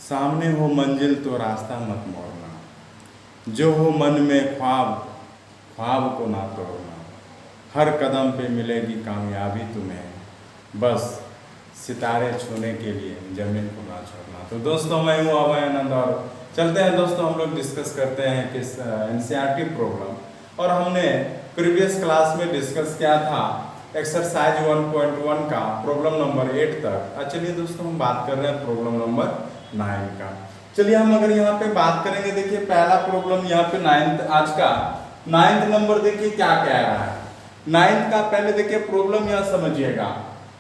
सामने हो मंजिल तो रास्ता मत मोड़ना, जो हो मन में ख्वाब ख्वाब को ना तोड़ना, हर कदम पे मिलेगी कामयाबी तुम्हें, बस सितारे छूने के लिए जमीन को ना छोड़ना। तो दोस्तों मैं हूँ अभय आनंद और चलते हैं दोस्तों, हम लोग डिस्कस करते हैं कि एनसीईआरटी प्रॉब्लम। और हमने प्रीवियस क्लास में डिस्कस किया था एक्सरसाइज 1.1 का प्रॉब्लम नंबर 8 तक। चलिए दोस्तों हम बात कर रहे हैं प्रॉब्लम नंबर 9 का। चलिए हम अगर यहाँ पे बात करेंगे, देखिए पहला प्रॉब्लम यहाँ पे 9th आज का 9th नंबर देखिए क्या कह रहा है। 9th का पहले देखिए प्रॉब्लम यहाँ समझिएगा।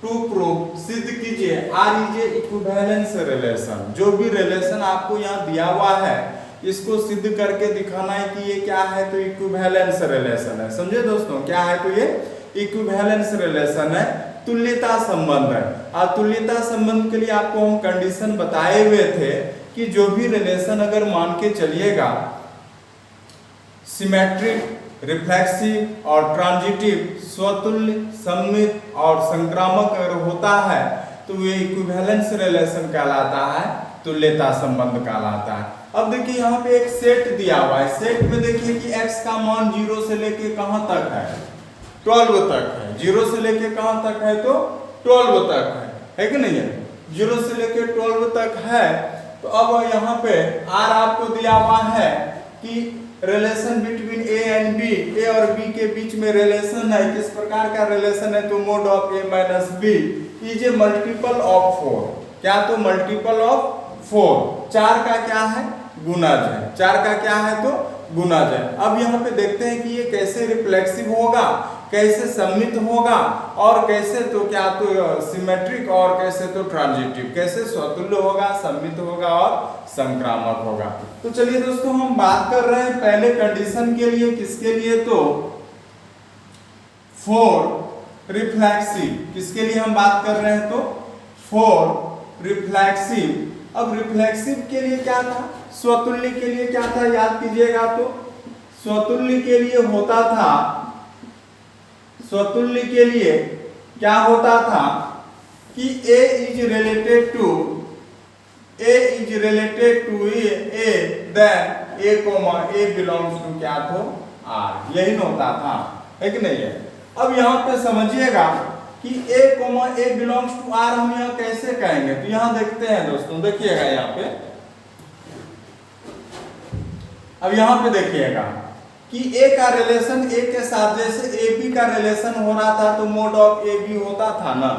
टू प्रूव सिद्ध कीजिए R is a equivalence relation. जो भी रिलेशन आपको यहाँ दिया हुआ है इसको सिद्ध करके दिखाना है कि ये क्या है, तो इक्विवेलेंस रिलेशन है। समझे दोस्तों, क्या है तो ये इक्विवेलेंस रिलेशन है, तुल्यता संबंध है। और तुल्यता संबंध के लिए आपको हम कंडीशन बताए हुए थे कि जो भी रिलेशन अगर मान के चलिएगा सिमेट्रिक, रिफ्लेक्सिव और ट्रांजिटिव, स्वतुल्य, सममित और संक्रामक अगर होता है तो ये इक्विवेलेंस रिलेशन कहलाता है, तुल्यता संबंध कहलाता है। अब देखिए यहाँ पे एक सेट दिया हुआ है। सेट में देखिए कि x का मान 0 से लेके कहां तक है, 12 तक है। 0 से लेके कहां तक है, तो 12 तक है कि नहीं है। 0 से लेके 12 तक है। तो अब यहाँ पे r आपको दिया हुआ है कि relation between a and b, a और b के बीच में रिलेशन है। किस प्रकार का रिलेशन है, तो mode of a minus b is a multiple of 4। क्या, तो मल्टीपल ऑफ 4। 4 का क्या है, गुणज है। 4 का क्या है, तो गुणज है। अब यहाँ पे देखते हैं कि ये कैसे रिफ्लेक्सिव होगा, कैसे सममित होगा और कैसे तो क्या तो सिमेट्रिक और कैसे तो ट्रांजिटिव, कैसे स्वतुल्य होगा, सममित होगा और संक्रामक होगा। तो चलिए दोस्तों हम बात कर रहे हैं पहले कंडीशन के लिए, किसके लिए, तो फॉर रिफ्लेक्सिव। किसके लिए हम बात कर रहे हैं, तो फॉर रिफ्लेक्सिव। अब रिफ्लेक्सिव के लिए क्या था, स्वतुल्य के लिए क्या था, याद कीजिएगा। तो स्वतुल्य के लिए होता था, स्वतुल्य के लिए क्या होता था कि a is related to a then a belongs to क्या, तो r। यही होता था, है कि नहीं है। अब यहाँ पे समझिएगा कि a बिलोंग्स टू r हम यहाँ कैसे कहेंगे, तो यहाँ देखते हैं दोस्तों, देखिएगा यहाँ पे। अब यहाँ पे देखिएगा कि a का रिलेशन a के साथ जैसे ab का रिलेशन हो रहा था तो मोड ऑफ ab होता था ना,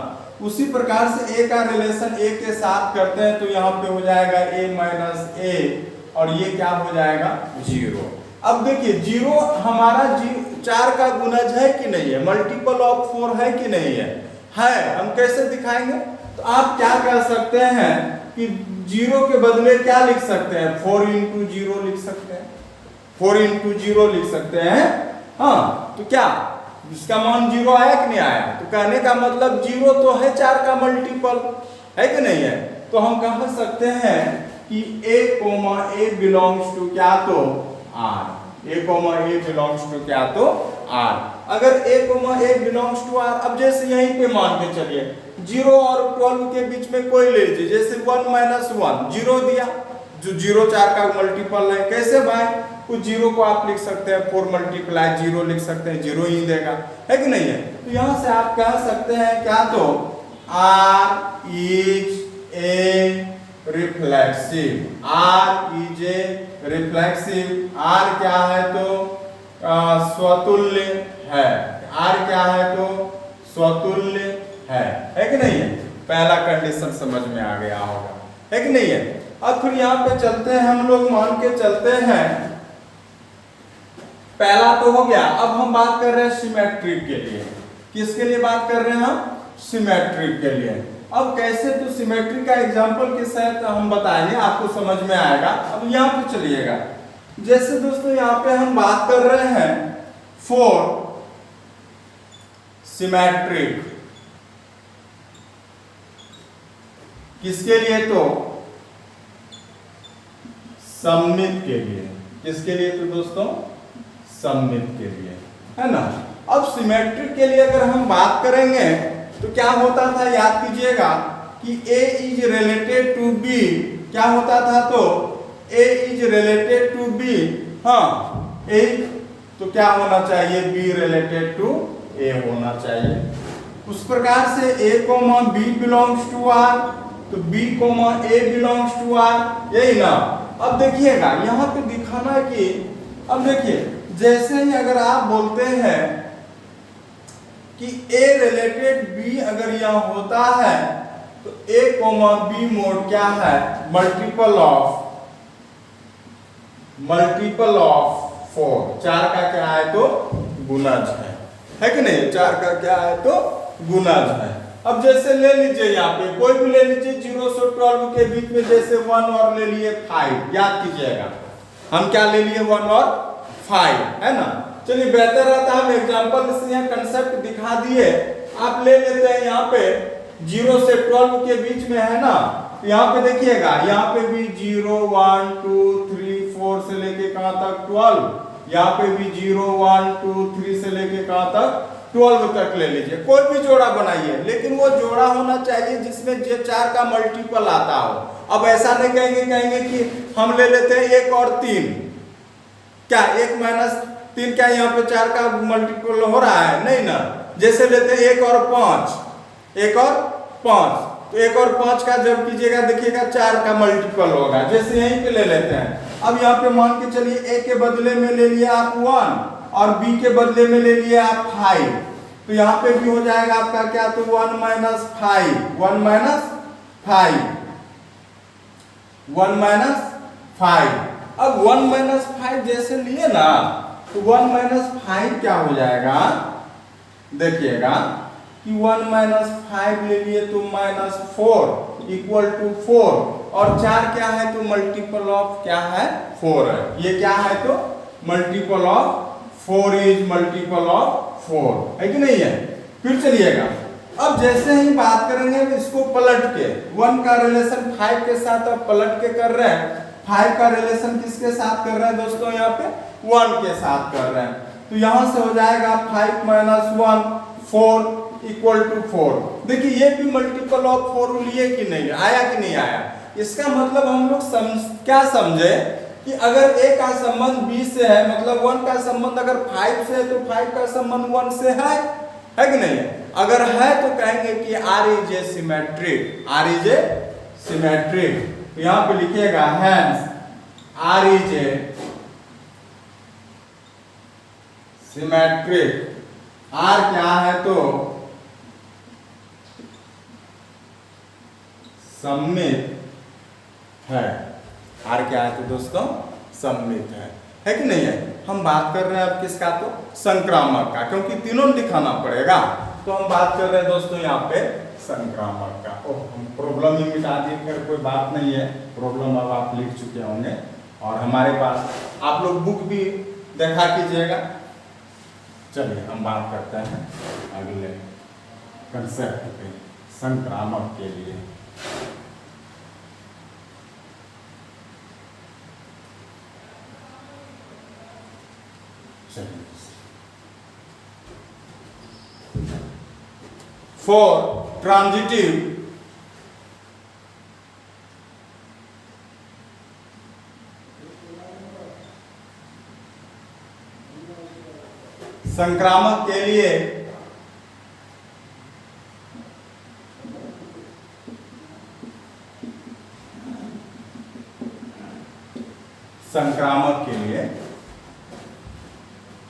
उसी प्रकार से a का रिलेशन a के साथ करते हैं तो यहाँ पे हो जाएगा a माइनस a और ये क्या हो जाएगा, 0। अब देखिए 0 हमारा 4 का गुणज है कि नहीं है, मल्टीपल ऑफ 4 है कि नहीं है, हम कैसे दिखाएंगे। तो आप क्या कर सकते हैं कि 0 के बदले क्या लिख सकते हैं, 4 इंटू 0 लिख सकते हैं, 4 इंटू 0 लिख सकते हैं। हाँ, तो क्या इसका मान 0 आया कि नहीं आया, तो कहने का मतलब 0 तो है 4 का मल्टीपल, है कि नहीं है। तो हम कह सकते हैं कि a बिलोंग्स टू क्या, तो r। a बिलोंग्स टू क्या, तो r। अगर a बिलोंग्स टू r, अब जैसे यहीं पे मान के चलिए 0 और 12 के बीच में कोई ले लीजिए, जैसे 1 माइनस 1, 0 दिया, जो 0 4 का मल्टीपल है। कैसे भाई, उस 0 को आप लिख सकते हैं 4 मल्टीप्लाई 0 लिख सकते हैं, 0 ही देगा, है कि नहीं है। तो यहाँ से आप कह सकते हैं क्या, तो r is a reflexive, r is a reflexive. r क्या है, तो स्वतुल्य है, r क्या है, तो स्वतुल्य है कि नहीं है। पहला कंडीशन समझ में आ गया होगा, है कि नहीं है। अब फिर यहाँ पे चलते हैं, हम लोग मान के चलते हैं, पहला तो हो गया। अब हम बात कर रहे हैं सिमेट्रिक के लिए। किसके लिए बात कर रहे हैं हम, सिमेट्रिक के लिए। अब कैसे, तो सिमेट्रिक का एग्जांपल के साथ हम बताएंगे, आपको समझ में आएगा। अब यहाँ पे चलिएगा, जैसे दोस्तों यहाँ पे हम बात कर रहे हैं फॉर सिमेट्रिक, किसके लिए, तो सममित के लिए। किसके लिए, तो दोस्तों सममित के लिए, है ना। अब सिमेट्रिक के लिए अगर हम बात करेंगे तो क्या होता था, याद कीजिएगा कि a is related to b, क्या होता था तो a is related to b, हाँ a, तो क्या होना चाहिए b रिलेटेड टू a होना चाहिए। उस प्रकार से a comma b belongs to r, तो b comma a belongs to r, यही ना। अब देखिएगा यहाँ पे दिखाना है कि अब देखिए जैसे ही अगर आप बोलते हैं कि a रिलेटेड b अगर यहाँ होता है तो a कोमा b मोड क्या है, मल्टीपल ऑफ 4, 4 का क्या है तो गुणज है कि नहीं, 4 का क्या है तो गुणज है। अब जैसे ले लीजिए यहाँ पे कोई भी ले लीजिए 0 से 12 के बीच में, जैसे 1 और ले लिए 5, याद कीजिएगा हम क्या ले लिए 1 और 5, है ना। चलिए बेहतर रहता हम एग्जांपल से यहाँ कंसेप्ट दिखा दिए, आप ले लेते हैं यहाँ पे 0 से 12 के बीच में, है ना। यहाँ पे देखिएगा यहाँ पे भी 0 1 2 3 4 से लेके कहां तक 12, यहाँ पे भी 0 1 2 3 से लेके कहां तक 12 तक ले लीजिए, कोई भी जोड़ा बनाइए, लेकिन वो जोड़ा होना चाहिए जिसमें जो 4 का मल्टीपल आता हो। अब ऐसा नहीं कहेंगे कि हम ले लेते हैं 1 और 3, क्या 1 माइनस 3 क्या यहाँ पे 4 का मल्टीपल हो रहा है, नहीं ना। जैसे लेते हैं 1 और 5, 1 और 5, तो 1 और 5 का जब कीजिएगा देखिएगा 4 का मल्टीपल होगा, जैसे यहीं पे ले लेते हैं। अब यहाँ पे मान के चलिए a के बदले में ले लिया आप 1 और b के बदले में ले लिया आप 5, तो यहाँ पे भी हो जाएगा आपका क्या तो 1 माइनस 5, 1 माइनस 5, 1 माइनस 5। अब 1 माइनस 5 जैसे लिए ना तो 1 माइनस 5 क्या हो जाएगा, देखिएगा कि 1 माइनस 5 ले लिए तो माइनस 4 इक्वल टू 4, और 4 क्या है तो मल्टीपल ऑफ क्या है 4 है, ये क्या है तो multiple of 4 is multiple of 4, है कि नहीं है। फिर चलिएगा अब जैसे ही बात करेंगे इसको पलट के, 1 का रिलेशन 5 के साथ अब पलट के कर रहे हैं, 5 का रिलेशन किसके साथ कर रहे हैं दोस्तों, यहाँ पे 1 के साथ कर रहे हैं, तो यहां से हो जाएगा 5 माइनस 1 4 इक्वल टू 4। देखिए ये भी मल्टीपल ऑफ 4 लिए कि नहीं आया कि नहीं आया। इसका मतलब हम लोग क्या समझे कि अगर a का संबंध b से है, मतलब 1 का संबंध अगर 5 से है तो 5 का संबंध 1 से है कि नहीं है। अगर है तो कहेंगे कि r is a symmetric, r is a symmetric, यहाँ पे लिखिएगा hence r is a symmetric, r क्या है तो सममित है, r क्या है तो दोस्तों सममित है कि नहीं है। हम बात कर रहे हैं अब किसका तो संक्रामक का, क्योंकि तीनों दिखाना पड़ेगा, तो हम बात कर रहे हैं दोस्तों यहाँ पे संक्रामक का। ओह हम प्रॉब्लम ही मिटा दी, फिर कोई बात नहीं है, प्रॉब्लम अब आप लिख चुके होंगे और हमारे पास आप लोग बुक भी देखा कीजिएगा। चलिए हम बात करते हैं अगले कंसेप्ट पे, संक्रामक के लिए। For transitive संक्रामक के लिए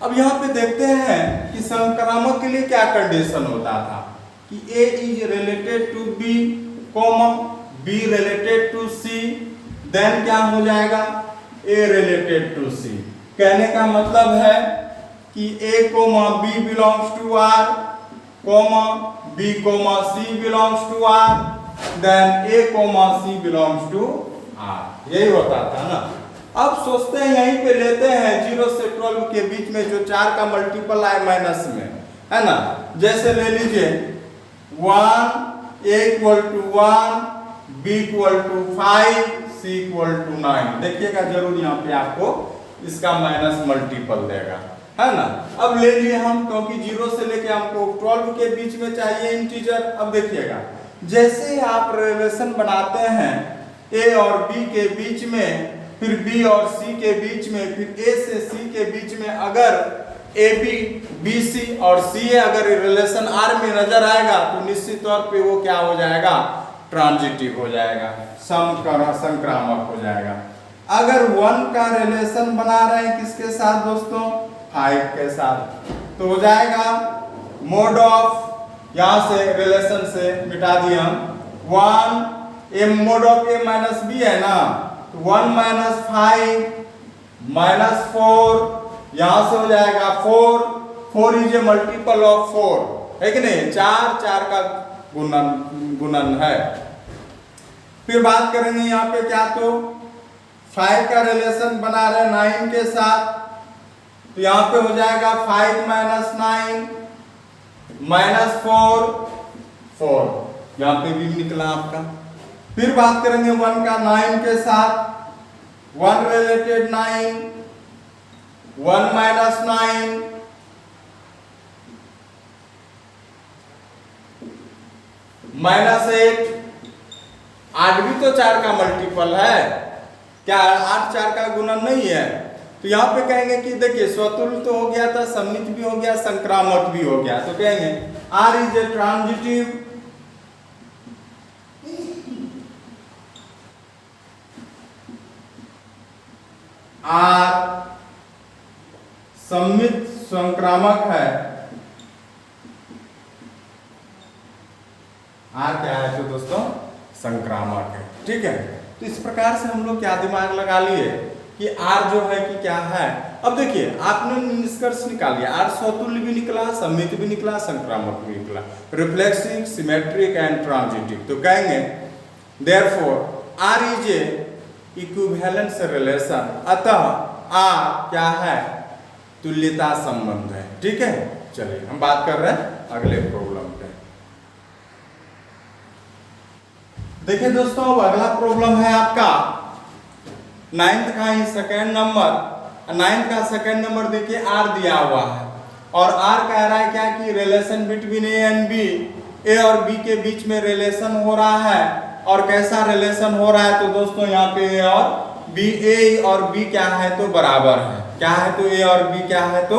अब यहां पे देखते हैं कि संक्रामक के लिए क्या कंडीशन होता था कि a is related to b, b related to c, then क्या हो जाएगा a रिलेटेड टू c। कहने का मतलब है कि a, b belongs to r, b, c belongs to r, then a, c belongs to r, यही होता था ना। अब सोचते हैं यहीं पे लेते हैं 0 से 12 के बीच में जो 4 का मल्टीपल आए माइनस में, है ना। जैसे ले लीजिए 1, a equal to 1, b equal to 5, c equal to 9। देखिएगा जरूर यहाँ पे आपको इसका माइनस मल्टीपल देगा, है ना। अब ले लिए हम, क्योंकि 0 से लेके हमको 12 के बीच में चाहिए इंटीजर। अब देखिएगा जैसे ही आप रिलेशन बनाते हैं ए और बी के बीच में, फिर बी और सी के बीच में, फिर ए से सी के बीच में, अगर ए बी बी सी और सी ए अगर रिलेशन आर में नजर आएगा तो निश्चित तौर पे वो क्या हो जाएगा, ट्रांजिटिव हो जाएगा, संक्रामक हो जाएगा। अगर 1 का रिलेशन बना रहे हैं किसके साथ दोस्तों, 5 के साथ, तो हो जाएगा मोड ऑफ, यहां से रिलेशन से मिटा दिए हम 1 a mod of a minus b है ना, तो 1 माइनस 5 माइनस 4, यहां से हो जाएगा 4 इज ए मल्टीपल ऑफ 4 है कि नहीं, 4 का गुणन है। फिर बात करेंगे यहाँ पे क्या, तो 5 का रिलेशन बना रहे 9 के साथ, तो यहाँ पे हो जाएगा 5 माइनस 9 माइनस 4, यहाँ पे भी निकला आपका। फिर बात करेंगे 1 का 9 के साथ, 1 रिलेटेड 9, 1 माइनस 9 माइनस 8 भी तो 4 का मल्टीपल है क्या, 8 4 का गुणन नहीं है, तो यहाँ पे कहेंगे कि देखिए स्वतुल्य तो हो गया था, सम्मित भी हो गया, संक्रामक भी हो गया, तो कहेंगे R is a transitive R सम्मित संक्रामक है, आर क्या है तो दोस्तों संक्रामक है, ठीक है। तो इस प्रकार से हम लोग क्या दिमाग लगा लिए कि आर जो है कि क्या है। अब देखिए आपने निष्कर्ष निकाल लिया, आर स्वतुल्य भी निकला, सम्मित भी निकला, संक्रामक भी निकला, रिफ्लेक्सिव, सिमेट्रिक एंड ट्रांजिटिव। तो कहेंगे therefore R is a equivalence relation, अतः आर क्या है, तुल्यता संबंध है, ठीक है। चलिए हम बात कर रहे हैं अगले प्रॉब्लम पे। देखिए दोस्तों अब अगला प्रॉब्लम है आपका 9th का ही सेकेंड नंबर, 9th का सेकेंड नंबर देखिए आर दिया हुआ है और आर कह रहा है क्या कि relation between a and b, a और बी के बीच में रिलेशन हो रहा है, और कैसा रिलेशन हो रहा है तो दोस्तों यहाँ पे ए और बी, ए और बी क्या है तो बराबर है, क्या है तो ए और बी क्या है तो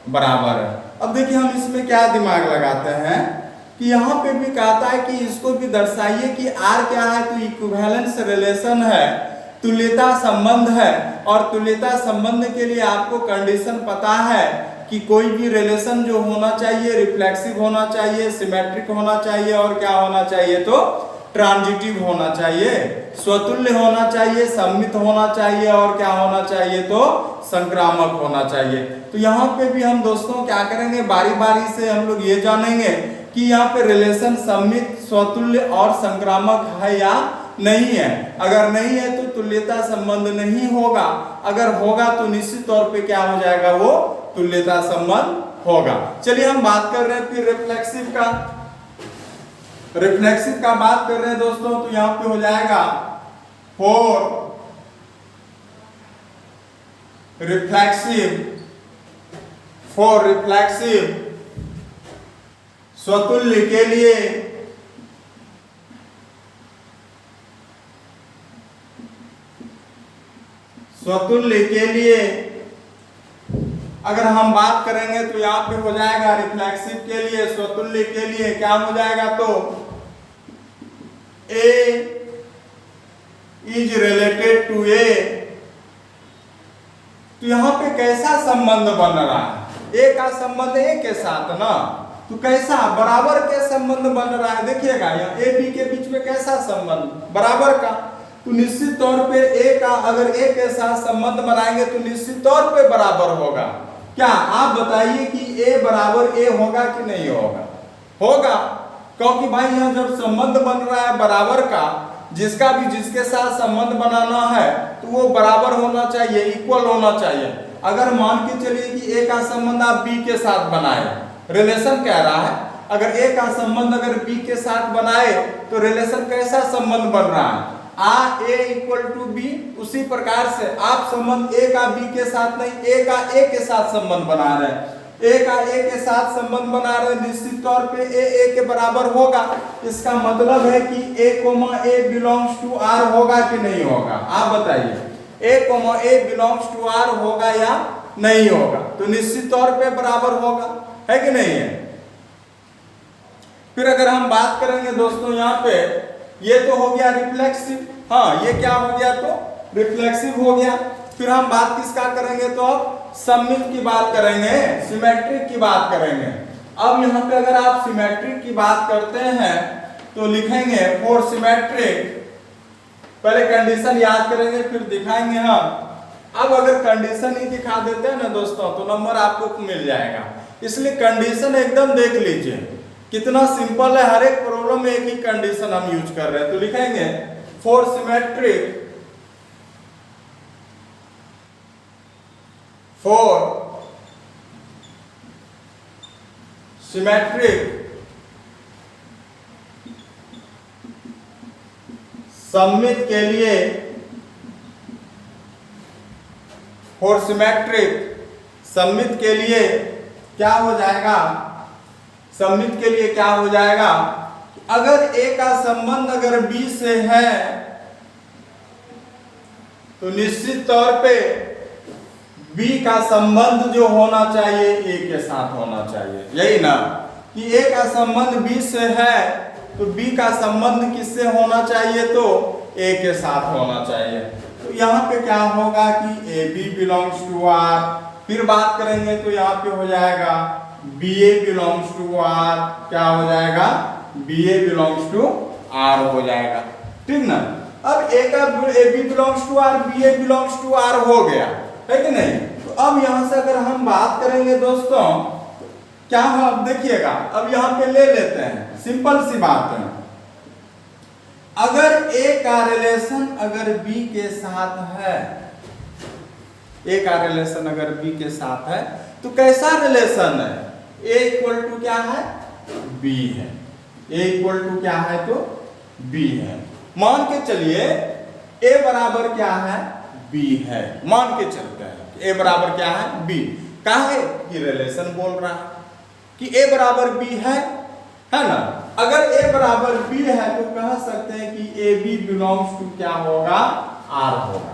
बराबर है। अब देखिए हम इसमें क्या दिमाग लगाते हैं कि यहाँ पे भी कहता है कि इसको भी दर्शाइए कि आर क्या है तो इक्विवेलेंस रिलेशन है, तुल्यता संबंध है, और तुल्यता संबंध के लिए आपको कंडीशन पता है कि कोई भी रिलेशन जो होना चाहिए रिफ्लेक्सिव होना चाहिए, सिमेट्रिक होना चाहिए, और क्या होना चाहिए तो ट्रांजिटिव होना चाहिए, स्वतुल्य होना चाहिए, सम्मित होना चाहिए, और क्या होना चाहिए तो संक्रामक होना चाहिए। तो यहाँ पे भी हम दोस्तों क्या करेंगे, बारी बारी से हम लोग ये जानेंगे कि यहाँ पे रिलेशन सम्मित, स्वतुल्य और संक्रामक है या नहीं है। अगर नहीं है तो तुल्यता संबंध नहीं होगा, अगर होगा तो निश्चित तौर पे क्या हो जाएगा, वो तुल्यता संबंध होगा। चलिए हम बात कर रहे हैं फिर रिफ्लेक्सिव का। रिफ्लेक्सिव का बात कर रहे हैं दोस्तों, तो यहाँ पे हो जाएगा 4 रिफ्लेक्सिव स्वतुल्य के लिए अगर हम बात करेंगे तो यहाँ पे हो जाएगा रिफ्लेक्सिव के लिए, स्वतुल्य के लिए क्या हो जाएगा तो A is related to A। तो यहाँ पे कैसा संबंध बन रहा है, A का संबंध A के साथ ना, तो कैसा बराबर के संबंध बन रहा है। देखिएगा यहाँ ए बी के बीच में कैसा संबंध, बराबर का, तो निश्चित तौर पे ए का अगर ए के साथ संबंध बनाएंगे तो निश्चित तौर पे बराबर होगा। क्या आप बताइए कि ए बराबर ए होगा कि नहीं होगा, होगा, क्योंकि भाई यहाँ जब संबंध बन रहा है बराबर का, जिसका भी जिसके साथ संबंध बनाना है तो वो बराबर होना चाहिए, इक्वल होना चाहिए। अगर मान के चलिए कि ए का संबंध आप बी के साथ बनाए, रिलेशन कह रहा है, अगर ए का संबंध अगर बी के साथ बनाए तो रिलेशन कैसा संबंध बन रहा है, आ ए इक्वल टू बी। उसी प्रकार से आप संबंध ए का बी के साथ नहीं, ए का ए के साथ संबंध बना रहे हैं। ए का ए के साथ संबंध बना रहे, निश्चित तौर पे ए के बराबर होगा। इसका मतलब है कि ए बिलोंग्स टू आर होगा कि नहीं होगा, आप बताइए। ए बिलोंग्स टू आर होगा या नहीं होगा? तो निश्चित तौर पे बराबर होगा, है कि नहीं है? फिर अगर हम बात करेंगे दोस्तों यहाँ पे, ये तो हो गया रिफ्लेक्सिव, हाँ ये क्या हो गया, तो रिफ्लेक्सिव हो गया। फिर हम बात किसका करेंगे, तो अब सममित की बात करेंगे, सिमेट्रिक की बात करेंगे। अब यहाँ पे अगर आप सिमेट्रिक की बात करते हैं तो लिखेंगे फॉर सिमेट्रिक, पहले कंडीशन याद करेंगे फिर दिखाएंगे हम। अब अगर कंडीशन ही दिखा देते हैं ना दोस्तों तो नंबर आपको मिल जाएगा, इसलिए कंडीशन एकदम देख लीजिए कितना सिंपल है। हर एक प्रॉब्लम में एक ही कंडीशन हम यूज कर रहे हैं। तो लिखेंगे फॉर सिमेट्रिक, फॉर सिमेट्रिक सममित के लिए, फॉर सिमेट्रिक सममित के लिए क्या हो जाएगा, सममित के लिए क्या हो जाएगा, अगर ए का संबंध अगर बी से है तो निश्चित तौर पे बी का संबंध जो होना चाहिए ए के साथ होना चाहिए, यही ना, कि ए का संबंध बी से है तो बी का संबंध किससे होना चाहिए, तो ए के साथ होना चाहिए। तो यहाँ पे क्या होगा कि A B belongs to R. फिर बात करेंगे तो यहाँ पे हो जाएगा B A belongs to R, क्या हो जाएगा, B A belongs to R हो जाएगा, ठीक ना। अब ए का A B belongs to R, B A belongs to R हो गया, है कि नहीं। तो अब यहां से अगर हम बात करेंगे दोस्तों क्या है, अब देखिएगा, अब यहां पे ले लेते हैं, सिंपल सी बात है। अगर ए का रिलेशन अगर बी के साथ है, ए का रिलेशन अगर बी के साथ है तो कैसा रिलेशन है, ए इक्वल टू क्या है, बी है, ए इक्वल टू क्या है, तो बी है। मान के चलिए ए बराबर क्या है, बी है, मान के चलते हैं ए बराबर क्या है, बी। काहे कि रिलेशन बोल रहा है कि ए बराबर बी है ना। अगर ए बराबर बी है तो कह सकते हैं कि ए बी बिलोंग्स टू क्या होगा, आर होगा,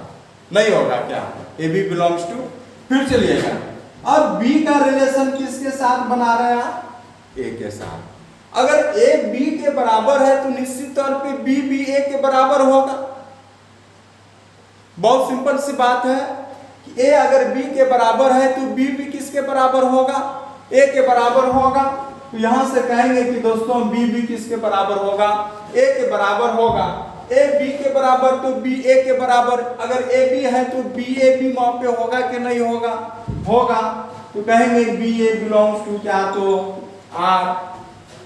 नहीं होगा क्या, ए बी बिलोंग्स टू। फिर चलिएगा, अब बी का रिलेशन किसके साथ बना रहे हैं आप, ए के साथ। अगर ए बी के बराबर है तो निश्चित तौर पे बी भी ए के बराबर होगा। बहुत सिंपल सी बात है कि ए अगर बी के बराबर है तो बी भी किसके बराबर होगा, ए के बराबर होगा। तो यहां से कहेंगे कि दोस्तों बी भी किसके बराबर होगा, ए के बराबर होगा। ए बी के बराबर तो बी ए के बराबर, अगर ए बी है तो बी ए भी वहां पे होगा कि नहीं होगा, होगा। तो कहेंगे बी ए बिलोंग्स टू क्या, तो R,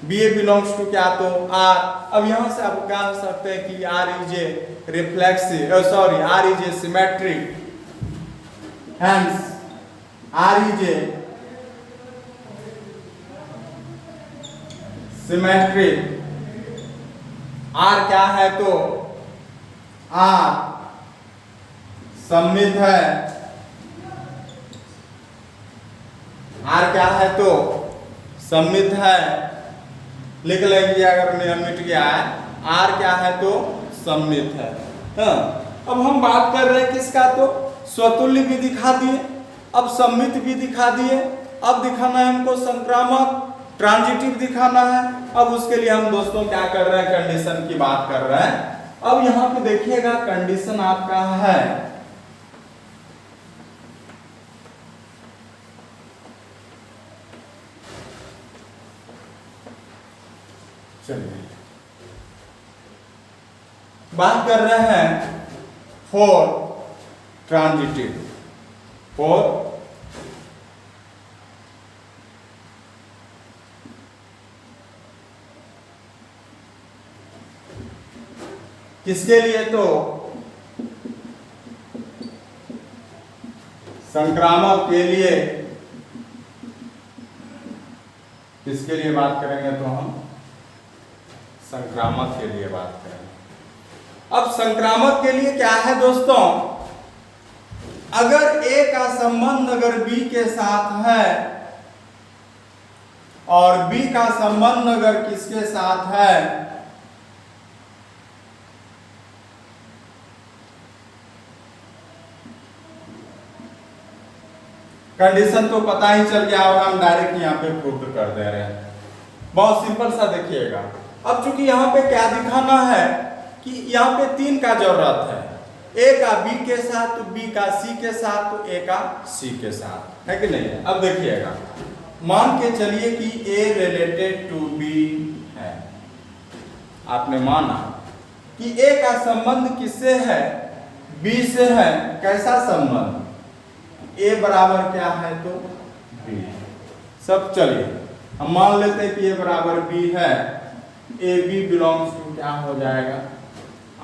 B A belongs to क्या, तो आर। अब यहां से आप कह सकते हैं कि R is a reflexive, sorry R is a symmetric, hence R is a symmetric. R क्या है, तो आर सममित है, आर क्या है, तो सममित है। लिख लेंगे अगर मिट गया है, आर क्या है, तो सममित है। हाँ। अब हम बात कर रहे हैं किसका, तो स्वतुल्य भी दिखा दिए, अब सममित भी दिखा दिए, अब दिखाना है हमको संक्रामक, ट्रांजिटिव दिखाना है। अब उसके लिए हम दोस्तों क्या कर रहे हैं, कंडीशन की बात कर रहे हैं। अब यहां पे देखिएगा कंडीशन आपका है, चलिए बात कर रहे हैं फॉर ट्रांजिटिव, फॉर किसके लिए, तो संक्रामक के लिए। किसके लिए बात करेंगे, तो हम संक्रामक के लिए बात करेंगे। अब संक्रामक के लिए क्या है दोस्तों, अगर ए का संबंध अगर बी के साथ है और B का संबंध अगर किसके साथ है, कंडीशन तो पता ही चल गया होगा, हम डायरेक्ट यहाँ पे प्रूव कर दे रहे हैं। बहुत सिंपल सा देखिएगा। अब चूंकि यहाँ पे क्या दिखाना है कि यहाँ पे 3 का जरूरत है, A का B के साथ, तो B का C के साथ, तो A का C के साथ, है कि नहीं। अब देखिएगा, मान के चलिए कि A रिलेटेड टू B है। आपने माना कि A का संबंध किससे है, B से है। कैसा संबंध, A बराबर क्या है तो B। सब चलिए हम मान लेते हैं कि A बराबर B है, AB बिलोंग्स टू क्या हो जाएगा,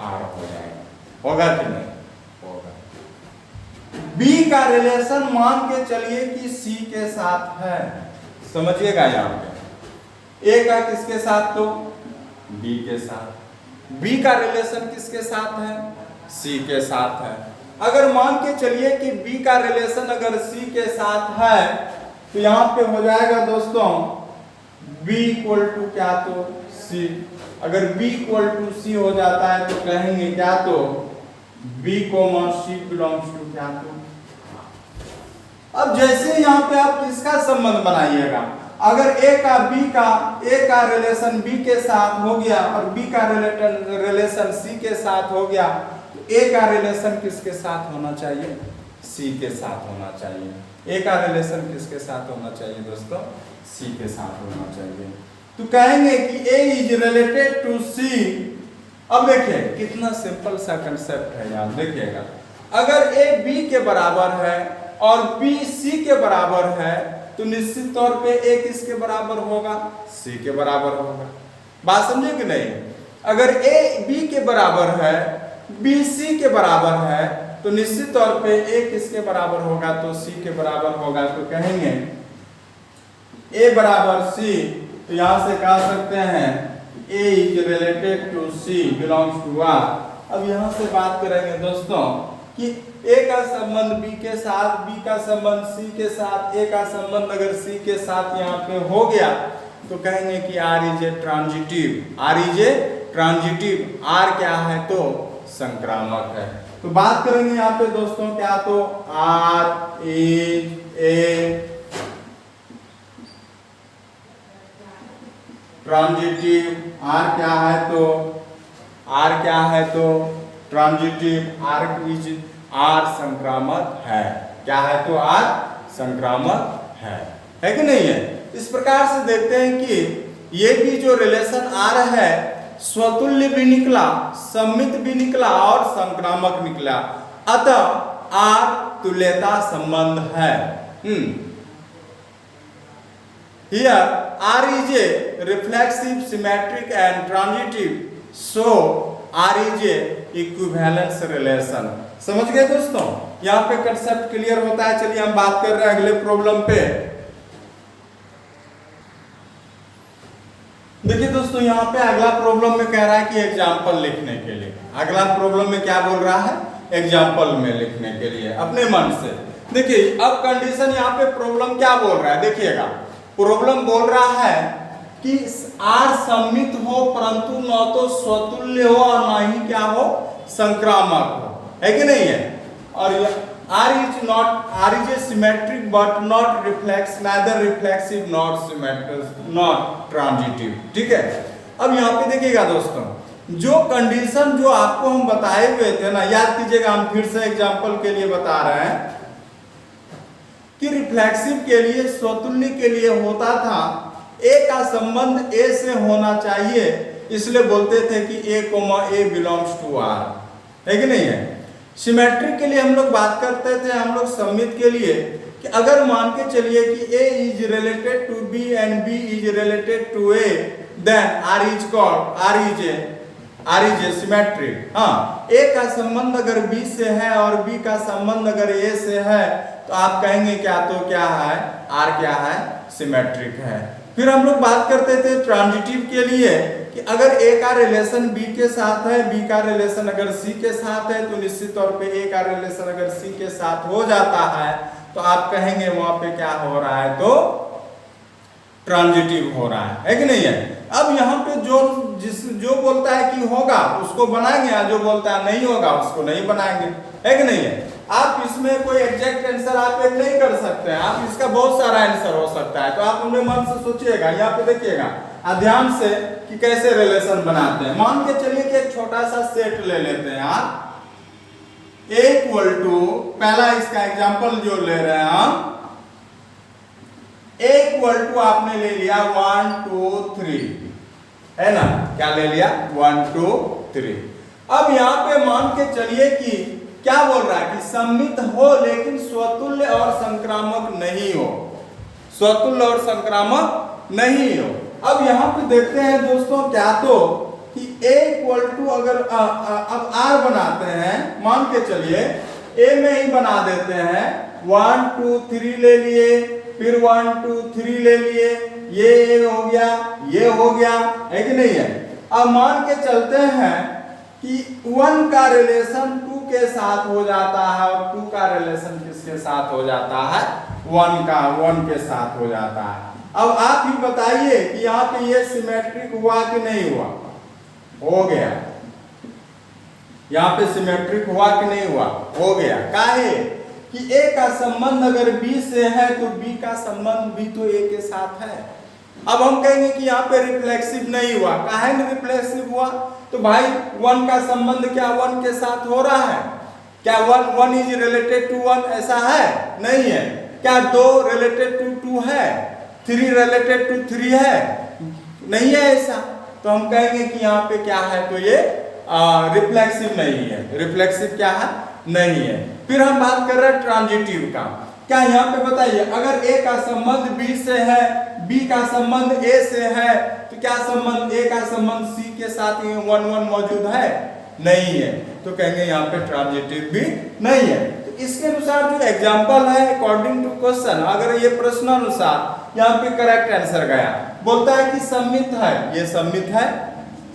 R हो जाएगा। होगा कि नहीं, होगा। B का रिलेशन मान के चलिए कि C के साथ है। समझिएगा यहाँ पे A का किसके साथ तो B के साथ, B का रिलेशन किसके साथ है, C के साथ है। अगर मान के चलिए कि B का रिलेशन अगर C के साथ है तो यहाँ पे हो जाएगा दोस्तों B इक्वल टू क्या तो C। अगर B इक्वल टू C हो जाता है तो कहेंगे क्या तो B common C belongs to क्या तो। अब जैसे यहाँ पे आप किसका संबंध बनाइएगा, अगर A का रिलेशन B के साथ हो गया और B का रिलेशन C के साथ हो गया, तो A का रिलेशन किसके साथ होना चाहिए, C के साथ होना चाहिए। A का रिलेशन किसके साथ होना चाहिए दोस्तों, C के साथ होना चाहिए। तो कहेंगे कि A is related to C। अब देखिए कितना सिंपल सा कंसेप्ट है यार, देखिएगा अगर A B के बराबर है और B C के बराबर है तो निश्चित तौर पे A किसके बराबर होगा, C के बराबर होगा। बात समझे कि नहीं। अगर A B के बराबर है, B C के बराबर है तो निश्चित तौर पे A किसके बराबर होगा तो C के बराबर होगा। तो कहेंगे A बराबर C, तो यहां से कह सकते हैं A is related to C belongs to R। अब यहां से बात करेंगे दोस्तों कि A का संबंध B के साथ, B का संबंध C के साथ, A का संबंध अगर C के साथ यहाँ पे हो गया तो कहेंगे कि R is a transitive, R is a transitive. R क्या है तो संक्रामक है। तो बात करेंगे यहाँ पे दोस्तों क्या तो R is a transitive. R क्या है तो, R क्या है तो ट्रांजिटिव। R संक्रामक है। क्या है तो R संक्रामक है कि नहीं है। इस प्रकार से देखते हैं कि ये भी जो रिलेशन R है स्वतुल्य भी निकला, सम्मित भी निकला और संक्रामक निकला। अतः R तुल्यता संबंध है। Here R is a reflexive, symmetric and transitive, so R is a equivalence relation। समझ गए दोस्तों, यहाँ पे कंसेप्ट क्लियर होता है। चलिए हम बात कर रहे हैं अगले प्रॉब्लम पे। देखिए दोस्तों यहाँ पे अगला प्रॉब्लम में कह रहा है कि एग्जाम्पल लिखने के लिए, अगला प्रॉब्लम में क्या बोल रहा है, एग्जाम्पल में लिखने के लिए अपने मन से। देखिए अब कंडीशन यहाँ पे प्रॉब्लम क्या बोल रहा है, देखिएगा प्रॉब्लम बोल रहा है कि R सम्मित हो परंतु न तो स्वतुल्य हो और न ही क्या हो संक्रामक हो, है कि नहीं है। और R is a symmetric but not reflex, neither reflexive nor symmetric not transitive। ठीक है। अब यहाँ पे देखिएगा दोस्तों जो कंडीशन जो आपको हम बताए हुए थे ना, याद कीजिएगा, हम फिर से एग्जांपल के लिए बता रहे हैं कि रिफ्लेक्सिव के लिए, स्वतुल्य के लिए होता था A का संबंध A से होना चाहिए, इसलिए बोलते थे कि A, बिलोंग्स टू R, है कि नहीं है। सिमेट्रिक के लिए हम लोग बात करते थे, हम लोग सम्मित के लिए कि अगर मान के चलिए कि A is related to B and B is related to A, then R is a symmetric. हाँ, A का संबंध अगर B से है और B का संबंध अगर A से है तो आप कहेंगे क्या तो क्या है, R क्या है, सिमेट्रिक है। फिर हम लोग बात करते थे ट्रांजिटिव के लिए कि अगर A का रिलेशन B के साथ है, B का रिलेशन अगर C के साथ है तो निश्चित तौर पे A का रिलेशन अगर C के साथ हो जाता है तो आप कहेंगे वहां पे क्या हो रहा है तो ट्रांजिटिव हो रहा है कि नहीं है। अब यहाँ पे जो बोलता है कि होगा उसको बनाएंगे, या जो बोलता है नहीं होगा उसको नहीं बनाएंगे, है कि नहीं है। आप इसमें कोई एग्जैक्ट आंसर आप एक नहीं कर सकते हैं, आप इसका बहुत सारा आंसर हो सकता है। तो आप अपने मन से सोचिएगा, यहाँ पे देखिएगा ध्यान से कि कैसे रिलेशन बनाते हैं। मान के चलिए कि एक छोटा सा सेट ले लेते हैं आप, A इक्वल टू, पहला इसका एग्जांपल जो ले रहे हैं हम, A इक्वल टू आपने ले लिया 1 2 3, है ना, क्या ले लिया 1 2 3। अब यहाँ पे मान के चलिए कि क्या बोल रहा है कि सममित हो लेकिन स्वतुल्य और संक्रामक नहीं हो, स्वतुल्य और संक्रामक नहीं हो। अब यहाँ पे देखते हैं दोस्तों क्या, तो कि A इक्वल टू अगर अब R बनाते हैं, मान के चलिए A में ही बना देते हैं, 1 2 3 ले लिए, फिर 1 2 3 ले लिए, ये हो गया, ये हो गया, है कि नहीं है। अब मान के चलते हैं कि 1 का रिलेशन 2 के साथ हो जाता है और 2 का रिलेशन किसके साथ हो जाता है, 1 के साथ हो जाता है। अब आप ही बताइए कि यहाँ पे ये सिमेट्रिक हुआ कि नहीं हुआ, हो गया। यहाँ पे सिमेट्रिक हुआ कि नहीं हुआ, हो गया। काहे कि A का संबंध अगर B से है तो B का संबंध भी तो A के साथ है। अब हम कहेंगे कि यहाँ पे रिफ्लेक्सिव नहीं हुआ, काहे नहीं रिफ्लेक्सिव हुआ, तो भाई 1 का संबंध क्या 1 के साथ हो रहा है, क्या 1 इज रिलेटेड टू 1, ऐसा है नहीं है। क्या 2 रिलेटेड टू 2 है, 3 रिलेटेड टू 3 है, नहीं है ऐसा। तो हम कहेंगे कि यहाँ पे क्या है, तो ये रिफ्लेक्सिव नहीं है, रिफ्लेक्सिव क्या है, नहीं है। फिर हम बात कर रहे हैं ट्रांजिटिव का। क्या यहाँ पे बताइए, अगर A का संबंध B से है, B का संबंध A से है, तो क्या संबंध A का संबंध C के साथ 1 मौजूद है, नहीं है। तो कहेंगे यहाँ पे ट्रांजिटिव भी नहीं है। तो इसके अनुसार जो एग्जाम्पल है अकॉर्डिंग टू क्वेश्चन, अगर ये प्रश्नानुसार यहाँ पे करेक्ट आंसर गया, बोलता है कि सममित है, ये सममित है,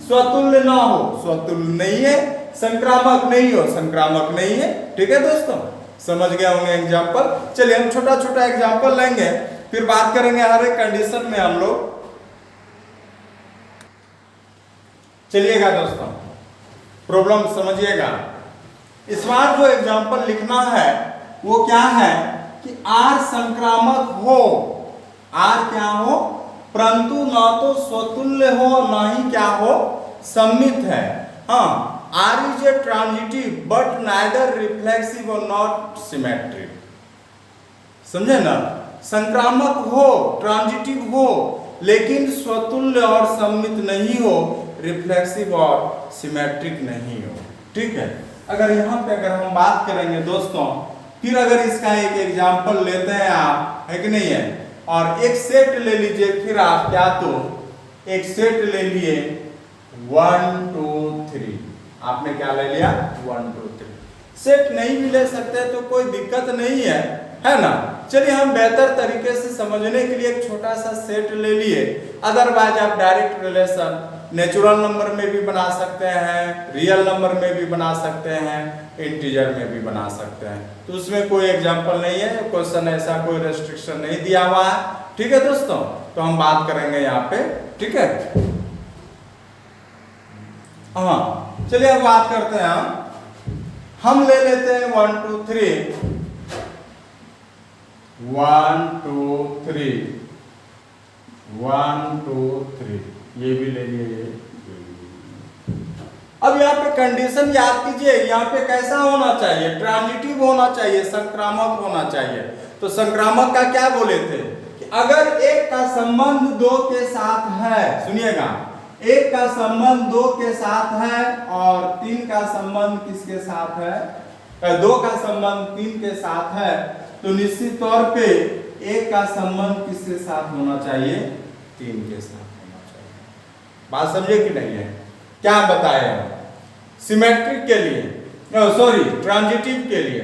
स्वतुल्य ना हो, स्वतुल्य नहीं है, संक्रामक नहीं हो, संक्रामक नहीं है। ठीक है दोस्तों, समझ गए होंगे एग्जाम्पल। चलिए हम छोटा छोटा एग्जाम्पल लेंगे, फिर बात करेंगे हर एक कंडीशन में हम लोग। चलिएगा दोस्तों, प्रॉब्लम समझिएगा। इस बार जो एग्जाम्पल लिखना है वो क्या है कि R संक्रामक हो, R क्या हो, परंतु ना तो स्वतुल्य हो ना ही क्या हो, सममित है। हाँ, R is a transitive but neither reflexive or not symmetric, समझे ना। संक्रामक हो, ट्रांजिटिव हो, लेकिन स्वतुल्य और सममित नहीं हो, रिफ्लेक्सिव और सिमेट्रिक नहीं हो। ठीक है, अगर यहाँ पे अगर हम बात करेंगे दोस्तों, फिर अगर इसका एक एग्जाम्पल लेते हैं आप, है कि नहीं है, और एक सेट ले लीजिए, फिर आप क्या, तो एक सेट ले लिए 1 2 3, आपने क्या ले लिया 1 2 3। सेट नहीं भी ले सकते तो कोई दिक्कत नहीं है ना। चलिए हम बेहतर तरीके से समझने के लिए एक छोटा सा सेट ले लिए। अदरवाइज आप डायरेक्ट रिलेशन नेचुरल नंबर में भी बना सकते हैं, रियल नंबर में भी बना सकते हैं, इंटीजर में भी बना सकते हैं। तो उसमें कोई एग्जाम्पल नहीं है, क्वेश्चन ऐसा कोई रेस्ट्रिक्शन नहीं दिया हुआ है। ठीक है दोस्तों, तो हम बात करेंगे यहाँ पे। ठीक है, हाँ चलिए अब बात करते हैं हम ले लेते हैं 1 2 3, 1 2 3, 1 2 3, ये भी ले लिए। अब यहाँ पे कंडीशन याद कीजिए, यहाँ पे कैसा होना चाहिए, ट्रांजिटिव होना चाहिए, संक्रामक होना चाहिए। तो संक्रामक का क्या बोले थे कि अगर एक का संबंध 2 के साथ है, सुनिएगा, एक का संबंध 2 के साथ है और 3 का संबंध किसके साथ है, 2 का संबंध 3 के साथ है, तो निश्चित तौर पे एक का संबंध किसके साथ होना चाहिए, 3 के साथ होना चाहिए। बात समझे कि नहीं है, क्या बताया सिमेट्रिक के लिए, सॉरी ट्रांजिटिव के लिए,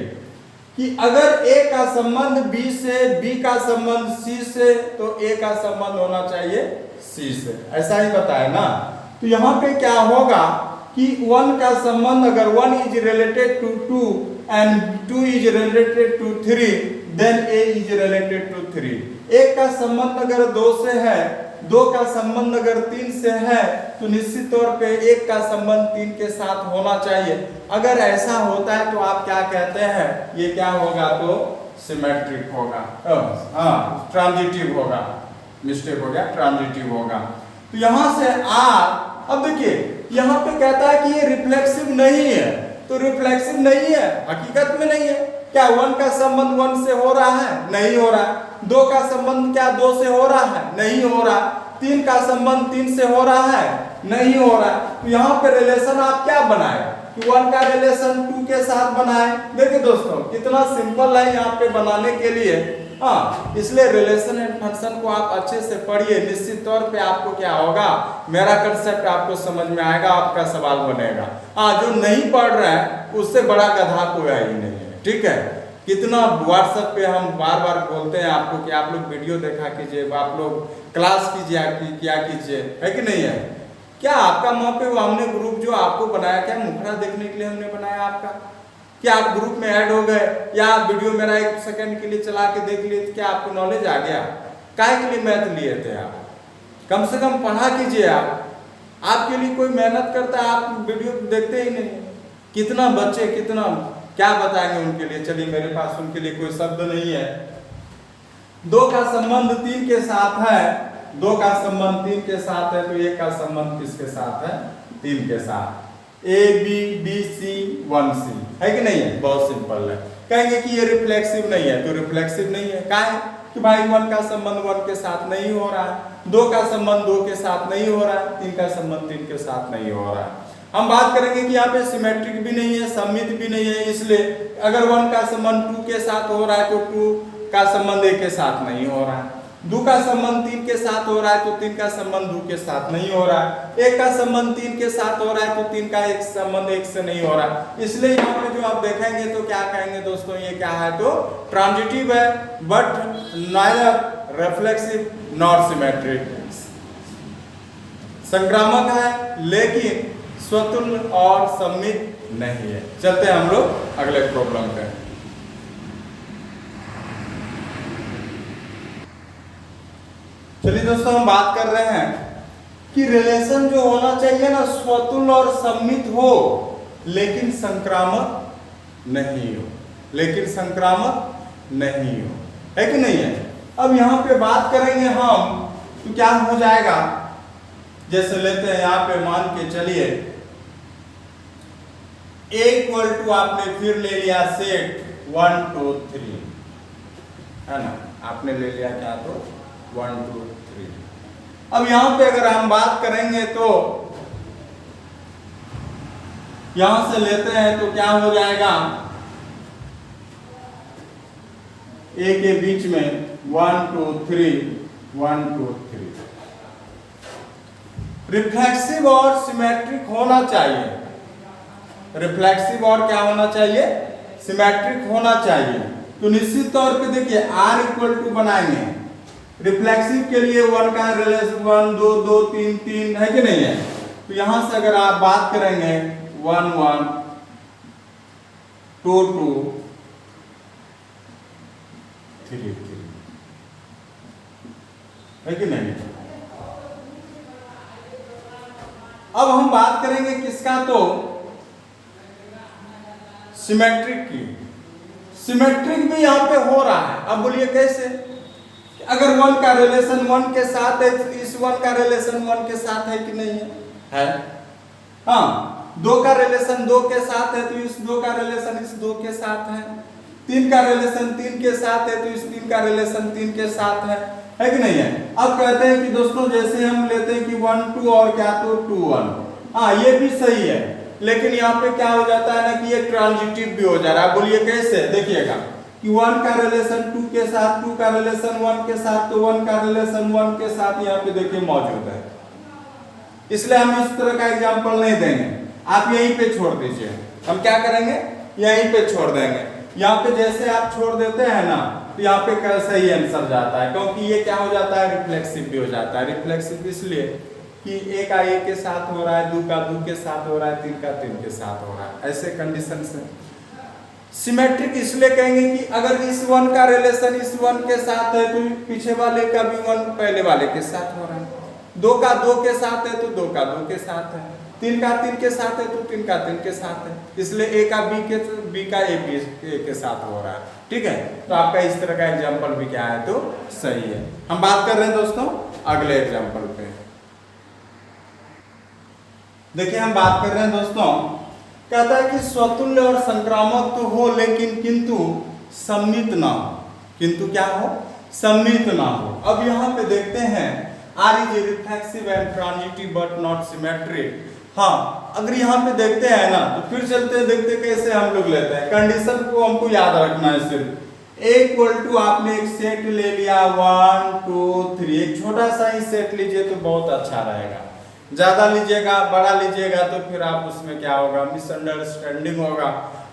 कि अगर A का संबंध B से, B का संबंध C से, तो A का संबंध होना चाहिए C से, ऐसा ही बताया ना। तो यहाँ पे क्या होगा कि 1 का संबंध अगर 1 is related to 2 and 2 is related to 3, then A is related to 3। एक का संबंध अगर 2 से है, 2 का संबंध अगर 3 से है, तो निश्चित तौर पे एक का संबंध 3 के साथ होना चाहिए। अगर ऐसा होता है तो आप क्या कहते हैं, ये क्या होगा, तो सिमेट्रिक होगा, हाँ ट्रांजिटिव होगा, मिस्टेक हो गया, ट्रांजिटिव होगा। तो यहां से आर, अब देखिए यहां पे कहता है कि ये रिफ्लेक्सिव नहीं है, तो रिफ्लेक्सिव नहीं है, हकीकत में नहीं है। क्या 1 का संबंध 1 से हो रहा है? नहीं हो रहा। 2 का संबंध क्या 2 से हो रहा है? नहीं हो रहा। 3 का संबंध 3 से हो रहा है? नहीं हो रहा। तो यहाँ पे रिलेशन आप क्या बनाए कि 1 का रिलेशन 2 के साथ बनाए। देखिए दोस्तों कितना सिंपल है यहाँ पे बनाने के लिए, हाँ। इसलिए रिलेशन एंड फंक्शन को आप अच्छे से पढ़िए, निश्चित तौर पे आपको क्या होगा, मेरा कंसेप्ट आपको समझ में आएगा, आपका सवाल बनेगा। हाँ, जो नहीं पढ़ रहा है उससे बड़ा गधा कोई ही नहीं है, ठीक है। कितना व्हाट्सएप पे हम बार बार बोलते हैं आपको कि आप लोग वीडियो देखा कीजिए, आप लोग क्लास कीजिए, क्या कीजिए, है कि नहीं है। क्या आपका वहाँ पे हमने ग्रुप जो आपको बनाया, क्या मुखड़ा देखने के लिए हमने बनाया आपका? क्या आप ग्रुप में ऐड हो गए, या आप वीडियो मेरा 1 सेकंड के लिए चला के देख लिए, क्या आपको नॉलेज आ गया? काहे के लिए मैथ लिए थे आप? कम से कम पढ़ा कीजिए आप। आपके लिए कोई मेहनत करता है, आप वीडियो देखते ही नहीं। कितना बच्चे, कितना क्या बताएंगे उनके लिए। चलिए मेरे पास उनके लिए कोई शब्द नहीं है। 2 का संबंध 3 के साथ है, 2 का संबंध 3 के साथ है, तो 1 का संबंध किसके साथ है? 3 के साथ। ए बी बी सी 1 सी, है कि नहीं है? बहुत सिंपल है। कहेंगे कि ये रिफ्लेक्सिव नहीं है, तो रिफ्लेक्सिव नहीं है। क्या है कि भाई 1 का संबंध 1 के साथ नहीं हो रहा है, 2 का संबंध 2 के साथ नहीं हो रहा है, 3 का संबंध 3 के साथ नहीं हो रहा है। हम बात करेंगे कि यहाँ पे सिमेट्रिक भी नहीं है, सममित भी नहीं है। इसलिए अगर 1 का संबंध 2 के साथ हो रहा है, तो 2 का संबंध 1 के साथ नहीं हो रहा है। 2 का संबंध 3 के साथ हो रहा है, तो 3 का संबंध 2 के साथ नहीं हो रहा है। 1 का संबंध 3 के साथ हो रहा है, तो 3 का एक संबंध 1 से नहीं हो रहा है। इसलिए यहाँ पे जो आप देखेंगे तो क्या कहेंगे दोस्तों, ये क्या है, तो ट्रांजिटिव है, but neither reflexive nor symmetric. संक्रामक है लेकिन स्वतुल्य और सममित नहीं है। चलते हैं हम लोग अगले प्रॉब्लम पे। चलिए दोस्तों हम बात कर रहे हैं कि रिलेशन जो होना चाहिए ना, स्वतुल्य और सममित हो, लेकिन संक्रामक नहीं हो, लेकिन संक्रामक नहीं हो, है कि नहीं है। अब यहाँ पे बात करेंगे हम तो क्या हो जाएगा, जैसे लेते हैं यहाँ पे मान के चलिए A इक्वल टू आपने फिर ले लिया सेट 1 2 3, है ना, आपने ले लिया क्या, तो 1 2 3। अब यहां पे अगर हम बात करेंगे तो यहां से लेते हैं तो क्या हो जाएगा, A के बीच में 1 2 3 1 2 3। रिफ्लेक्सिव और सिमेट्रिक होना चाहिए, रिफ्लेक्सिव और क्या होना चाहिए, सिमेट्रिक होना चाहिए। तो निश्चित तौर पे देखिए R इक्वल टू बनाएंगे, रिफ्लेक्सिव के लिए 1 का रिलेशन 1 2 2 3 3, है कि नहीं है। तो यहां से अगर आप बात करेंगे 1 1 2 2 3 3, है कि नहीं। अब हम बात करेंगे किसका, तो सिमेट्रिक की। सिमेट्रिक भी यहां पे हो रहा है। अब बोलिए कैसे, अगर 1 का रिलेशन 1 के साथ है तो इस 1 का रिलेशन 1 के साथ है कि नहीं है, हाँ। 2 का रिलेशन 2 के साथ है तो इस 2 का रिलेशन इस 2 के साथ है। 3 का रिलेशन 3 के साथ है तो इस 3 का रिलेशन 3 के साथ है कि नहीं है। अब कहते हैं कि दोस्तों जैसे हम लेते हैं कि 1 2 और क्या, तो 2 1, हाँ ये भी सही है, लेकिन यहाँ पे क्या हो जाता है ना कि ये ट्रांजिटिव भी हो जा रहा है। बोलिए कैसे, देखिएगा कि 1 का रिलेशन 2 के साथ, 2 का रिलेशन 1 के साथ, तो 1 का रिलेशन 1 के साथ यहाँ पे देखिए मौजूद है। इसलिए हम इस तरह का एग्जांपल नहीं देंगे, आप यहीं पे छोड़ दीजिए। हम क्या करेंगे, यहीं पे छोड़ देंगे। यहाँ पे जैसे आप छोड़ देते हैं ना, तो यहाँ पे सही आंसर जाता है, क्योंकि ये क्या हो जाता है, रिफ्लेक्सिव भी हो जाता है। रिफ्लेक्सिव इसलिए कि 1 का 1 के साथ हो रहा है, 2 का 2 के साथ हो रहा है, 3 का 3 के साथ हो रहा है, ऐसे कंडीशन से। सिमेट्रिक इसलिए कहेंगे कि अगर इस वन का रिलेशन इस वन के साथ है तो पीछे वाले का भी वन पहले वाले के साथ हो रहा है। दो का दो के साथ है तो दो का दो के साथ है। तीन का तीन के साथ है तो तीन का तीन के साथ है। इसलिए ए का बी का ए के साथ हो रहा है। ठीक है, तो आपका इस तरह का एग्जाम्पल भी क्या है तो सही है। हम बात कर रहे हैं दोस्तों अगले एग्जाम्पल पे। देखिए हम बात कर रहे हैं दोस्तों, कहता है कि स्वतुल्य और संक्रामक तो हो लेकिन किंतु सम्मित ना हो। किंतु क्या हो? सम्मित ना हो। अब यहाँ पे देखते हैं R is reflexive and transitive but not symmetric. हाँ, अगर यहाँ पे देखते हैं ना तो फिर चलते हैं, देखते कैसे हम लोग लेते हैं। कंडीशन को हमको याद रखना है सिर्फ। ए इक्वल टू आपने एक सेट ले लिया 1 2 3, एक छोटा सा ही सेट लीजिए तो बहुत अच्छा रहेगा। ज्यादा लीजिएगा, बड़ा लीजिएगा तो फिर आप उसमें क्या होगा, मिसअंडरस्टैंडिंग होगा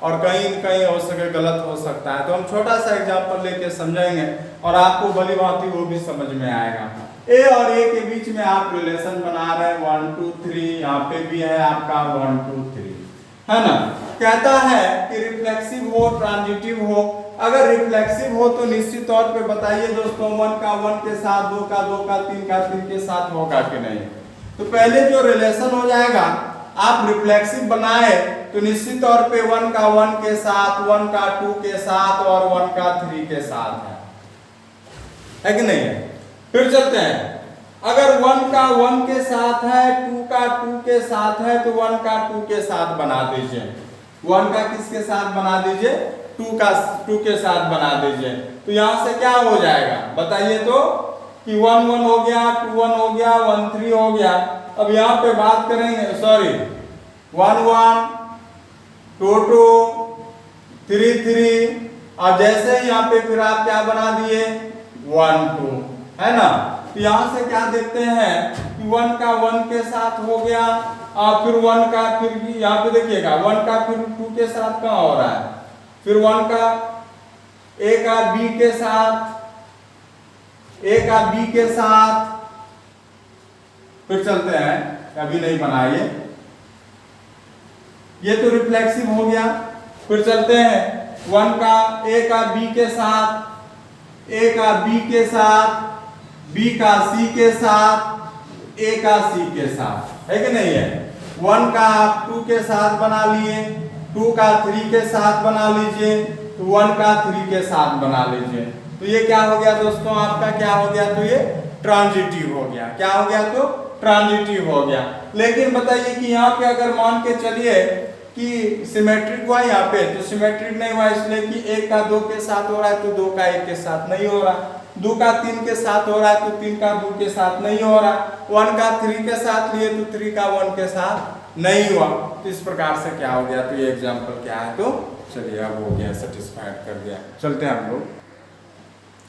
और कहीं कहीं हो सके गलत हो सकता है। तो हम छोटा सा एग्जांपल लेके समझाएंगे और आपको भली भांति वो भी समझ में आएगा। ए और ए के बीच में आप रिलेशन बना रहे हैं 1 2 3, यहाँ पे भी है आपका 1 2 3, है ना। कहता है कि रिफ्लेक्सिव हो ट्रांजिटिव हो। अगर रिफ्लेक्सिव हो तो निश्चित तौर पे बताइए दोस्तों 1 का 1 के साथ, 2 का 2 का 3 का 3 के साथ होगा कि नहीं। तो पहले जो रिलेशन हो जाएगा आप रिफ्लेक्सिव बनाए तो निश्चित तौर पे 1 का 1 के साथ, 1 का 2 के साथ और 1 का 3 के साथ है कि नहीं है। फिर चलते हैं, अगर 1 का 1 के साथ है, 2 का 2 के साथ है तो 1 का 2 के साथ बना दीजिए। 1 का किसके साथ बना दीजिए? 2 का 2 के साथ बना दीजिए। तो यहां से क्या हो जाएगा बताइए तो कि 1 1 हो गया, 2 1 हो गया, 1 3 हो गया। अब यहाँ पे बात करेंगे, सॉरी 1 1 2 2 3 3, और जैसे यहाँ पे फिर आप क्या बना दिए 1 2, है ना। तो यहाँ से क्या देखते हैं कि 1 का 1 के साथ हो गया और फिर 1 का फिर यहाँ पे देखिएगा 1 का फिर 2 के साथ कहाँ हो रहा है, फिर 1 का ए का बी के साथ, ए का बी के साथ। फिर चलते हैं, अभी नहीं बनाइए, ये तो रिफ्लेक्सिव हो गया। फिर चलते हैं 1 का ए का बी के साथ, ए का बी के साथ, बी का सी के साथ, ए का सी के साथ, है कि नहीं है। 1 का आप 2 के साथ बना लिए, 2 का 3 के साथ बना लीजिए, तो 1 का 3 के साथ बना लीजिए। तो ये क्या हो गया दोस्तों, आपका क्या हो गया, तो ये ट्रांजिटिव हो गया। क्या हो गया, तो ट्रांजिटिव हो गया। लेकिन बताइए कि यहाँ पे अगर मान के चलिए कि सिमेट्रिक हुआ यहाँ पे, तो सिमेट्रिक नहीं हुआ इसलिए कि 1 का 2 के साथ हो रहा है तो 2 का 1 के साथ नहीं हो रहा, 2 का 3 के साथ हो रहा है तो 3 का 2 के साथ नहीं हो रहा, 1 का 3 के साथ लिए तो 3 का 1 के साथ नहीं हुआ। तो इस प्रकार से क्या हो गया, तो ये एग्जाम्पल क्या है, तो चलिए अब हो गया, सेटिस्फाइड कर दिया। चलते हैं हम लोग।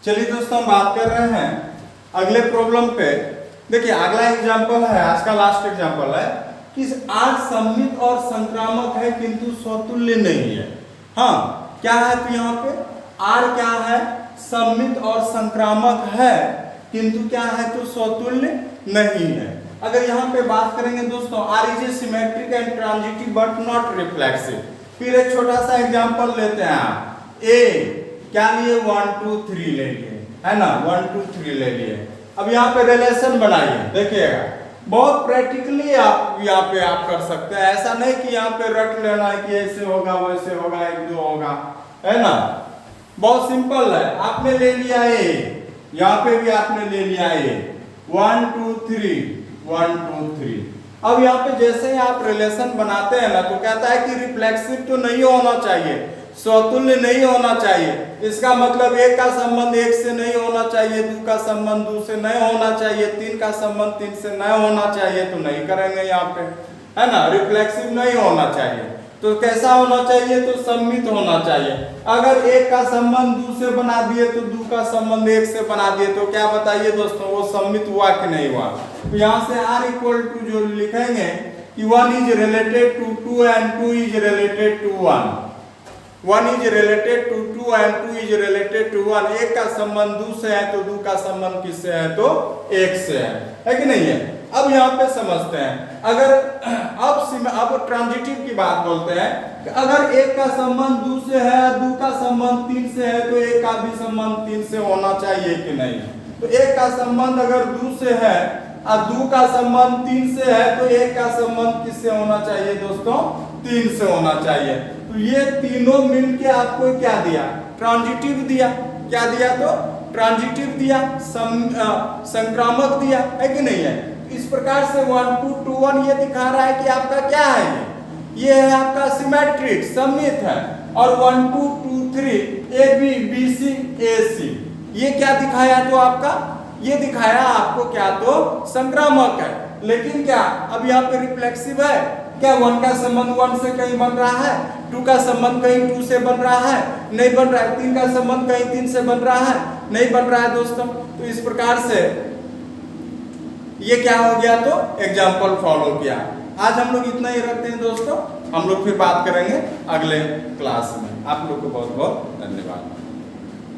चलिए दोस्तों हम बात कर रहे हैं अगले प्रॉब्लम पे। देखिए अगला एग्जाम्पल है, आज का लास्ट एग्जाम्पल है कि आर सम्मित और संक्रामक है किंतु स्वतुल्य नहीं है। हाँ, क्या है, तो यहाँ पे आर क्या है, सम्मित और संक्रामक है किंतु क्या है, तो स्वतुल्य नहीं है। अगर यहाँ पे बात करेंगे दोस्तों, R is a symmetric and transitive but not reflexive. फिर एक छोटा सा एग्जाम्पल लेते हैं आप, ए क्या लिए 1 2 3 ले लिए, है ना, 1 2 3 ले लिए। अब यहाँ पे रिलेशन बनाइए, देखिएगा बहुत प्रैक्टिकली आप यहाँ पे आप कर सकते हैं। ऐसा नहीं कि यहाँ पे रट लेना है कि ऐसे होगा वैसे होगा 1 2 होगा, है ना। बहुत सिंपल है, आपने ले लिया ए, यहाँ पे भी आपने ले लिया ए 1 2 3 1 2 3। अब यहाँ पे जैसे ही आप रिलेशन बनाते हैं ना तो कहता है कि रिफ्लेक्सिव तो नहीं होना चाहिए, स्वतुल्य नहीं होना चाहिए। इसका मतलब 1 का संबंध 1 से नहीं होना चाहिए, 2 का संबंध 2 से नहीं होना चाहिए, 3 का संबंध 3 से नहीं होना चाहिए। तो नहीं करेंगे यहाँ पे, है ना, रिफ्लेक्सिव नहीं होना चाहिए। तो कैसा होना चाहिए, तो सम्मित होना चाहिए। अगर 1 का संबंध 2 से बना दिए तो 2 का संबंध 1 से बना दिए, तो क्या बताइए दोस्तों, वो सम्मित हुआ कि नहीं हुआ। तो यहाँ से R इक्वल टू जो लिखेंगे कि 1 is related to 2 and 2 is related to 1, 1 is related to 2 and 2 is related to 1। 1 का संबंध 2 से है तो 2 का संबंध किससे है, तो 1 से है कि नहीं है। अब यहाँ पे समझते हैं, अगर अब ट्रांजिटिव की बात बोलते हैं कि अगर एक का संबंध दो से है, दो का संबंध तीन से है, तो एक का भी संबंध तीन से होना चाहिए कि नहीं। तो एक का संबंध अगर दो से है और दो का संबंध तीन से है, तो एक का संबंध किससे होना चाहिए दोस्तों, तीन से होना चाहिए। तो ये तीनों मिलके आपको क्या दिया, ट्रांजिटिव दिया। क्या दिया, तो ट्रांजिटिव दिया, संक्रामक दिया, है कि नहीं है। इस प्रकार से 1 2 2 1 ये दिखा रहा है कि आपका क्या है, ये है आपका सिमेट्रिक सममित है। और 1 2 2 3 ए बी बी सी ए सी, ये क्या दिखाया, तो आपका ये दिखाया आपको क्या, तो संक्रामक है। लेकिन क्या अब यहाँ पे रिफ्लेक्सिव है क्या, 1 का संबंध 1 से कहीं बन रहा है, 2 का संबंध कहीं 2 से बन रहा है, नहीं बन रहा है। 3 का संबंध कहीं 3 से बन रहा है, नहीं बन रहा है दोस्तों। तो इस प्रकार से ये क्या हो गया, तो एग्जाम्पल फॉलो किया। आज हम लोग इतना ही रखते हैं दोस्तों, हम लोग फिर बात करेंगे अगले क्लास में। आप लोग को बहुत बहुत धन्यवाद।